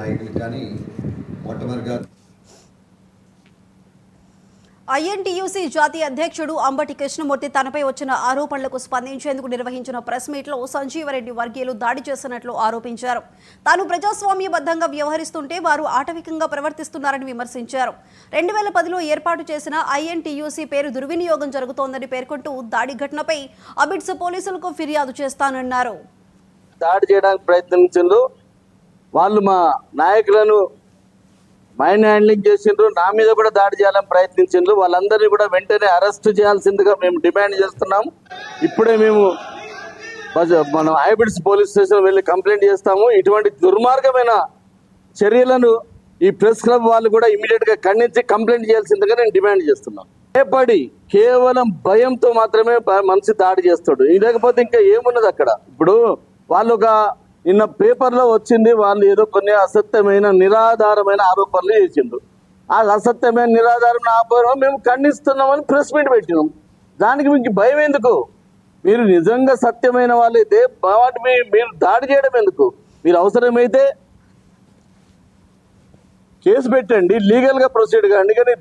నాయకులు కానీ మొట్టమొదటిగా ఐఎన్టీయూసీ జాతీయ అధ్యక్షుడు అంబటి కృష్ణమూర్తి తనపై వచ్చిన ఆరోపణలకు స్పందించేందుకు నిర్వహించిన ప్రెస్ మీట్లో సంజీవరెడ్డి వర్గీయులు దాడి చేసినట్లు ఆరోపించారు. తాను ప్రజాస్వామ్యబద్ధంగా వ్యవహరిస్తుంటే వారు ఆటవికంగా ప్రవర్తిస్తున్నారని విమర్శించారు. 2010లో ఏర్పాటు చేసిన ఐఎన్టీయూసీ పేరు దుర్వినియోగం జరుగుతోందని పేర్కొంటూ దాడి ఘటనపై అబిడ్స్ పోలీసులకు ఫిర్యాదు చేస్తానన్నారు. దాడి చేయడానికి ప్రయత్నించారు. వాళ్ళు మా నాయకులను మైండ్ హ్యాండ్లింగ్ చేసిండ్రు, నా మీద కూడా దాడి చేయాలని ప్రయత్నించిండ్రు. వాళ్ళందరినీ కూడా వెంటనే అరెస్ట్ చేయాల్సిందిగా మేము డిమాండ్ చేస్తున్నాము. ఇప్పుడే మేము మనం హైబ్రిడ్స్ పోలీస్ స్టేషన్ వెళ్ళి కంప్లైంట్ చేస్తాము. ఇటువంటి దుర్మార్గమైన చర్యలను ఈ ప్రెస్ క్లబ్ వాళ్ళు కూడా ఇమీడియట్ గా ఖండించి కంప్లైంట్ చేయాల్సిందిగా నేను డిమాండ్ చేస్తున్నాను. భయపడి కేవలం భయంతో మాత్రమే మనిషి దాడి చేస్తాడు, లేకపోతే ఇంకా ఏమున్నది అక్కడ. ఇప్పుడు వాళ్ళు నిన్న పేపర్లో వచ్చింది, వాళ్ళు ఏదో కొన్ని అసత్యమైన నిరాధారమైన ఆరోపణలు చేసిండ్రు. ఆ అసత్యమైన నిరాధారమైన ఆరోపణ మేము ఖండిస్తున్నామని ప్రెస్ మీట్ పెట్టినాం. దానికి మీకు భయం ఎందుకు? మీరు నిజంగా సత్యమైన వాళ్ళైతే వాటి మీరు దాడి చేయడం ఎందుకు? మీరు అవసరమైతే కేసు పెట్టండి, లీగల్గా ప్రొసీడ్ కాండి. కానీ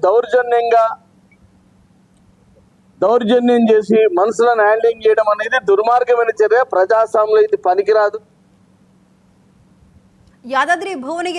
దౌర్జన్యం చేసి మనుషులను హ్యాండ్లింగ్ చేయడం అనేది దుర్మార్గమైన చర్య. ప్రజాస్వామ్యంలో ఇది పనికిరాదు. యాదాద్రి భువనగిరి